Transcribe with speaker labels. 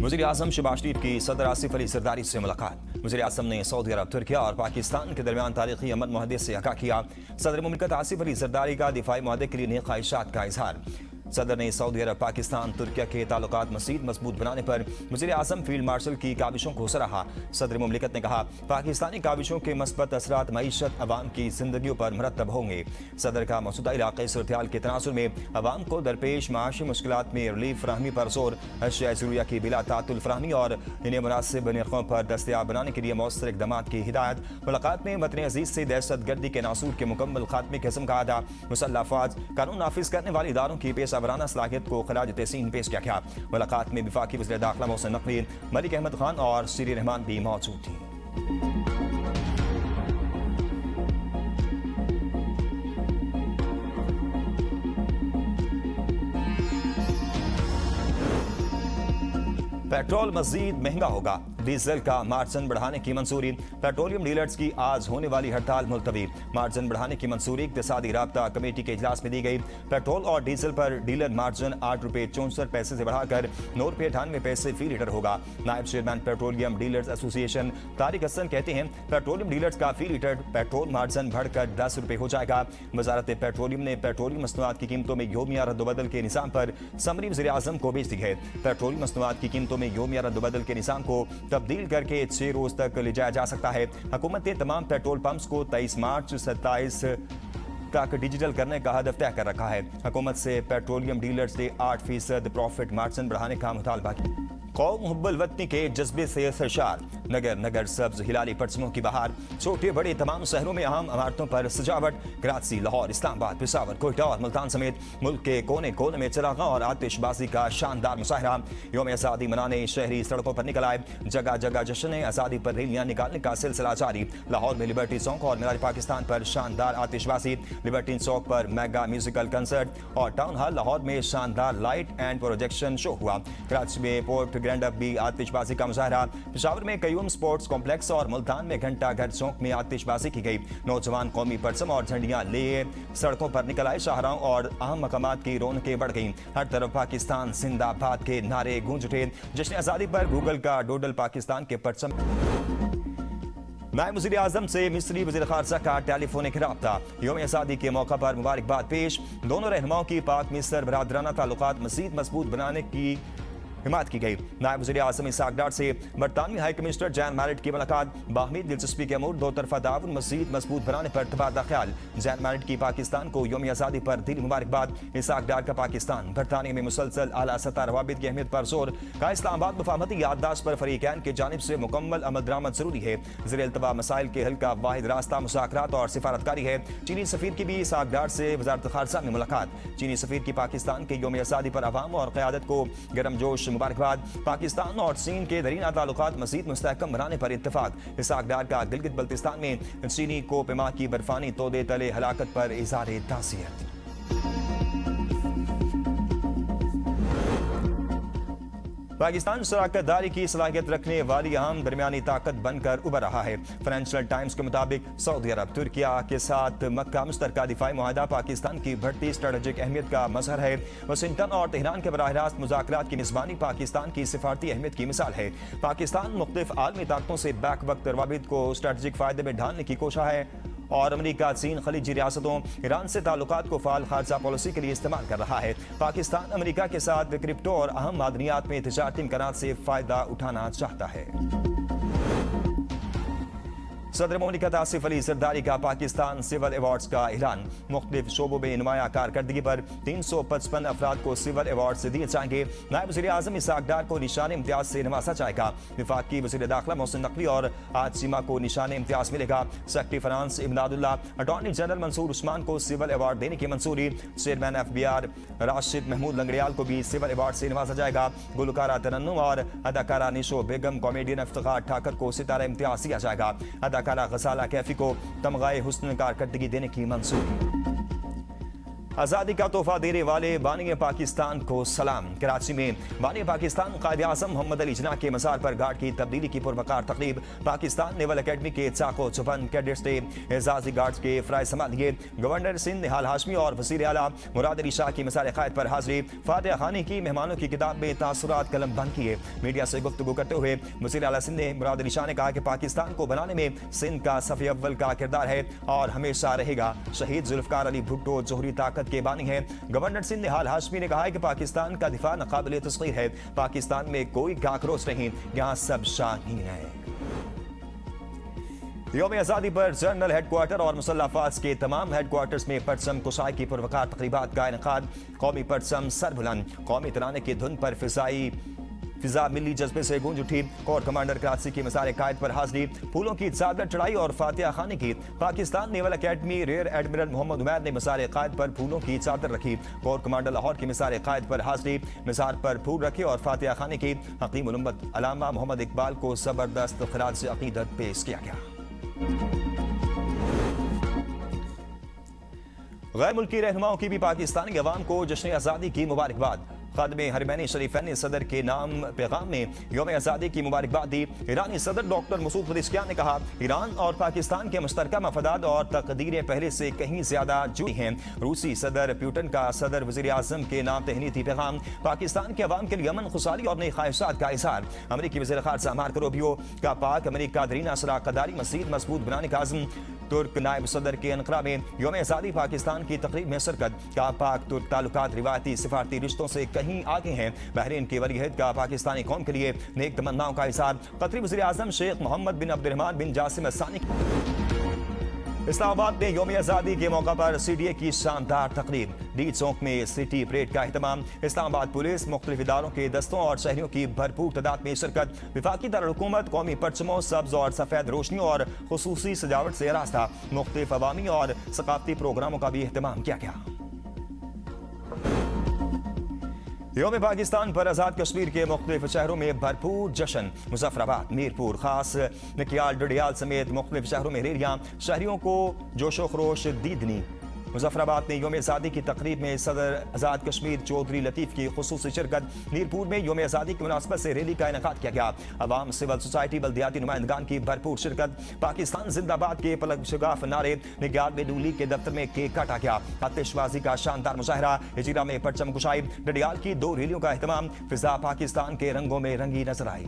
Speaker 1: वज़ीर आज़म शहबाज शरीफ की सदर आसिफ अली ज़रदारी से मुलाकात। वज़ीर आज़म ने सऊदी अरब, तुर्किया और पाकिस्तान के दरमियान तारीखी अमन मुआहदे से आगाह किया। सदर मुमलिकत आसिफ अली ज़रदारी का दिफाई मुआहदे के लिए नेक ख्वाहिशात का इजहार। सदर ने सऊदी अरब, पाकिस्तान, तुर्किया के ताल्लुकात मज़ीद मजबूत बनाने पर वज़ीर आज़म फील्ड मार्शल की काविशों को सराहा। सदर मुमलिकत ने कहा, पाकिस्तानी काविशों के मस्बत असरात मईशत अवाम की जिंदगियों पर मुरतब होंगे। सदर का मौजूदा इलाक़ाई सूरत-ए-हाल के तनासुर में अवाम को दरपेश माशी मुश्किलात में रिलीफ फराहमी पर जोर, अशिया ज़रूरिया की बिला तातुल फराहमी और इन्हें मुनासिब नरखों पर दस्तयाब बनाने के लिए मौसर इक़दामात की हिदायत। मुलाकात में वतन अजीज़ से दहशत गर्दी के नासूर के मुकम्मल खात्मे की कसम का अदा। मुसल्लह अफ़वाज, कानून नाफिज करने वाले इदारों की पेशावराना सलाहियत को खराज तहसीन पेश किया गया। मुलाकात में वफाकी वज़ीर दाखिला मोहसिन नकवी, मलिक अहमद खान और सीरी रहमान भी मौजूद थी। पेट्रोल मजीद महंगा होगा, डीजल का मार्जिन बढ़ाने की मंजूरी। पेट्रोलियम डीलर्स की आज होने वाली हड़ताल मुलतवी। मार्जिन बढ़ाने की मंजूरी इक़्तिसादी राब्ता कमेटी के इजलास में दी गई। पेट्रोल और डीजल पर डीलर मार्जिन 8 रुपये 64 पैसे से बढ़ाकर 9 रुपये 98 पैसे फी लीटर होगा। नायब chairman petroleum dealers association Tariq Hasan कहते हैं, पेट्रोलियम डीलर्स का फी लीटर पेट्रोल मार्जिन बढ़कर 10 रुपये हो जाएगा। वजारत पेट्रोलियम ने पेट्रोलियम मसनूआत की कीमतों में योमिया रद्दबदल के निज़ाम पर समरी वज़ीर आज़म को भेज दी है। पेट्रोलियम मसनूआत की कीमतों में योमिया रद्दबदल के निज़ाम को तब्दील करके 6 रोज तक ले जाया जा सकता है। हुकूमत ने तमाम पेट्रोल पंप्स को 23 मार्च 27 तक डिजिटल करने का हदफ तय कर रखा है। हुकूमत से पेट्रोलियम डीलर्स ने 8% प्रॉफिट मार्जिन बढ़ाने का मुतालबा किया। कौम हुब्बुल वतनी के जज्बे से सरशार, नगर नगर सब्ज हिलाली परचमों की बहार। छोटे बड़े तमाम शहरों में अहम इमारतों पर सजावट। कराची, लाहौर, इस्लामाबाद, पेशावर, कोयटा और मुल्तान समेत मुल्क के कोने कोने में चिरागा और आतिशबाजी का शानदार मुशाहरा। यौम आज़ादी मनाने शहरी सड़कों पर निकल आए। जगह जगह जश्न आज़ादी पर रैलियां निकालने का सिलसिला जारी। लाहौर में लिबर्टी चौक और मीनार पाकिस्तान पर शानदार आतिशबाजी। लिबर्टी चौक पर मेगा म्यूजिकल कंसर्ट और टाउन हॉल लाहौर में शानदार लाइट एंड प्रोजेक्शन शो हुआ। कराची में पोर्ट ग्रैंड भी आतिशबाजी का मुजाहरा। पेशावर में कयूम स्पोर्ट्स कॉम्प्लेक्स और मुल्तान में घंटा घर चौक में आतिशबाजी की गई। नौजवान कौमी परचम और झंडियां लिए सड़कों पर निकल आए। शाहराहों और अहम मकामात की रौनकें बढ़ गईं। हर तरफ पाकिस्तान जिंदाबाद के नारे गूंज उठे। जश्न आज़ादी पर गूगल का डोडल पाकिस्तान के परचम। नायब वज़ीर आज़म से मिस्री वज़ीर ख़ारजा का टेलीफोनिक राब्ता। यौम आज़ादी के मौका पर मुबारकबाद पेश। दोनों रहनुमाओं की पाक मिस्र बरादराना ताल्लुकात मज़ीद मजबूत बनाने की हिमायत की गई। नायब वज़ीर आज़म इसाक डार से बरतानवी हाई कमिश्नर जैन मैरिट की मुलाकात। बाहमी दिलचस्पी के अमूर दो तरफा ताउन मज़ीद मजबूत बनाने पर तबादला ख्याल। जैन मैरिट की पाकिस्तान को यौम आज़ादी पर दिली मुबारकबाद। इसाक डार का पाकिस्तान बरतानिया में मुसलसल आला सतह रवाबित की अहमियत पर जोर। का इस्लामाबाद मुफाहमती याददाश्त पर फरीकैन की जानिब से मुकम्मल अमल दरामद जरूरी है। ज़ेर इल्तवा मसाइल के हल का वाहिद रास्ता मुज़ाकरात और सिफारतकारी है। चीनी सफ़ीर की भी इसाक डार से वज़ारत ख़ारजा में मुलाकात। चीनी सफ़ीर की पाकिस्तान के यौम आज़ादी पर अवाम और क़यादत को गर्मजोश मुबारकबाद। पाकिस्तान और चीन के दरीना ताल्लुकात मज़ीद मुस्तहकम बनाने पर इत्तफाक। इसाक डार का गिलगित बल्तिस्तान में चीनी को पेमा की बर्फानी तोदे तले हलाकत पर इज़हार ताज़ियत। पाकिस्तान शराकतदारी की सलाहियत रखने वाली अहम दरमियानी ताकत बनकर उभर रहा है। फाइनेंशियल टाइम्स के मुताबिक सऊदी अरब, तुर्किया के साथ मक्का मुश्तरका दिफाई मुआहदा पाकिस्तान की बढ़ती स्ट्रेटेजिक अहमियत का मजहर है। वाशिंगटन और तेहरान के बराह रास्त मुज़ाकरात की मिज़बानी पाकिस्तान की सिफारती अहमियत की मिसाल है। पाकिस्तान मुख्तलिफ आलमी ताकतों से बैक वक्त रवाबित को स्ट्रेटेजिक फायदे में ढालने की कोशिश है और अमरीका, चीन, खलीजी रियासतों, ईरान से ताल्लुकात को फाल खारजा पॉलिसी के लिए इस्तेमाल कर रहा है। पाकिस्तान अमरीका के साथ क्रिप्टो और अहम मादनियात में तिजारती इम्कानात से फायदा उठाना चाहता है। सदर मुमलिकत आसिफ अली ज़रदारी का पाकिस्तान सिविल अवार्ड्स का ऐलान। मुख्तलिफ शोबों में नुमाया कारकर्दगी पर 355 अफराद को सिविल अवार्ड से दिए जाएंगे। नायब वज़ीर आज़म इसाक डार को निशान इम्तियाज से नवाजा जाएगा। वफाकी वज़ीर दाखिला मोहसिन नकवी और आजिमा को निशान इम्तियाज मिलेगा। Secretary finance Imdadullah, attorney general Mansoor Usman को सिविल अवार्ड देने की मंजूरी। चेयरमैन FBR राशिद महमूद लंगड़ियाल को भी सिविल अवार्ड से नवाजा जाएगा। गुलकारा तरन्नुम और अदाकारा निशो बेगम, कॉमेडियन इफ्तिखार ठाकर को सितारा इम्तियाज दिया जाएगा। अदाकारा गजाला कैफी को तमगाए हुस्न कारकर्दगी देने की मंजूरी। आज़ादी का तोहफा देने वाले बानी पाकिस्तान को सलाम। कराची में बानी पाकिस्तान कायद आज़म मोहम्मद अली जिन्ना के मज़ार पर गार्ड की तब्दीली की पुरवकार तकरीब। पाकिस्तान नेवल अकेडमी के चाको चुपन कैडेट्स ने एजाजी गार्ड्स के फ़राइज़ संभालिए। गवर्नर सिंध निहाल हाशमी और वज़ीर आला मुराद अली शाह की मज़ार क़ायद पर हाज़िरी। फातिहा खानी की मेहमानों की किताब में तासुरात कलम बंद किए। मीडिया से गुफ्तगू करते हुए वज़ीर आला सिंध ने मुराद अली शाह ने कहा कि पाकिस्तान को बनाने में सिंध का सफ़े अव्वल का किरदार है और हमेशा रहेगा। शहीद जुल्फ़कार अली भुट्टो जोहरी ताकत के बानी हैं। गवर्नर सिंध निहाल हाशमी ने कहा है कि पाकिस्तान का दिफा नाक़ाबिल तस्ख़ीर है। पाकिस्तान में कोई काकरोच नहीं, यहाँ सब शाहीन है। यौम आज़ादी पर जनरल हेडक्वार्टर और मुसल्लह अफ़वाज के तमाम हेडक्वार्टर्स में परचम कुशाई की पुरवकार तक़रीबात का इनेकाद। कौमी परचम सरबुलंद, कौमी तराने की धुन पर फिजा मिली जज्बे से गूंज उठी। कोर कमांडर कराची की मज़ार क़ायद पर हाज़िरी। फूलों की चादर चढ़ाई और फातिहा खानी की। Pakistan naval academy rear admiral Muhammad Umair ने मज़ार क़ायद पर फूलों की चादर रखी। कोर कमांडर लाहौर की मज़ार क़ायद पर हाज़िरी। मज़ार पर फूल रखे और फातिहा खानी की। हकीम उल उम्मत अल्लामा मोहम्मद इकबाल को ज़बरदस्त ख़िराज अक़ीदत पेश किया गया। गैर मुल्की रहनुमाओं की भी पाकिस्तानी अवाम को जश्न आज़ादी की मुबारकबाद। खादिम हरमैन शरीफैन ने सदर के नाम पैगाम में यौम आज़ादी की मुबारकबाद दी। ईरानी सदर डॉक्टर मसूद पेज़ेश्कियान ने कहा, ईरान और पाकिस्तान के मुश्तरका मफादात और तकदीरें पहले से कहीं ज्यादा जुड़ी हैं। रूसी सदर पुतिन का सदर वज़ीर आज़म के नाम तहनीती पैगाम। पाकिस्तान के अवाम के लिए अमन, खुशहाली और नई ख्वाहिशात का इज़हार। अमरीकी वज़ीर ख़ारजा मार्को रूबियो का पाक अमरीका दरीना शराकतदारी मज़ीद मजबूत बनाने का अज़्म। तुर्क नायब सदर के अनकरा में यौम आज़ादी पाकिस्तान की तकरीब में शिरकत। का पाक तुर्क ताल्लुकात रिवायती सिफारती रिश्तों से कहीं आगे हैं। बहरीन के वलीअहद का पाकिस्तानी कौम के लिए नेक तमन्नाओं का इज़हार। कतरी वज़ीर आज़म शेख मोहम्मद बिन अब्दुर्रहमान बिन जासिम अल-सानी। इस्लामाबाद में यौम आज़ादी के मौका पर CDA की शानदार तकरीब। डी चौक में सिटी परेड का एहतमाम। इस्लामाबाद पुलिस, मुख्तलिफ इदारों के दस्तों और शहरियों की भरपूर तादाद में शिरकत। विफाकी दारुल-हुकूमत कौमी परचमों, सब्ज और सफ़ेद रोशनियों और खुसूसी सजावट से अराज था। मुख्तलिफ अवामी और सकाफती प्रोग्रामों का भी एहतमाम किया गया। यौम पाकिस्तान पर आज़ाद कश्मीर के मुख्तलिफ शहरों में भरपूर जश्न। मुजफ्फराबाद, मीरपुर, खास, नकियाल, डडियाल समेत मुख्तलिफ शहरों में रैलियां। शहरियों को जोशो खरोश दीदनी। मुजफ्फराबाद में यौम आज़ादी की तकरीब में सदर आज़ाद कश्मीर चौधरी लतीफ़ की खुसूसी शिरकत। मीरपुर में यौम आज़ादी की मुनासबत से रैली का इनेकाद किया गया। अवाम, सिविल सोसाइटी, बल्दियाती नुमाइंदगान की भरपूर शिरकत। पाकिस्तान जिंदाबाद के पलक शगाफ नारे। निगार में दूली के दफ्तर में केक काटा गया। आतिशबाजी का शानदार मुजाहरा। हिजीरा में परचम कुशाई। डडियाल की 2 रैलियों का एहतमाम। फिजा पाकिस्तान के रंगों में रंगी नजर आई।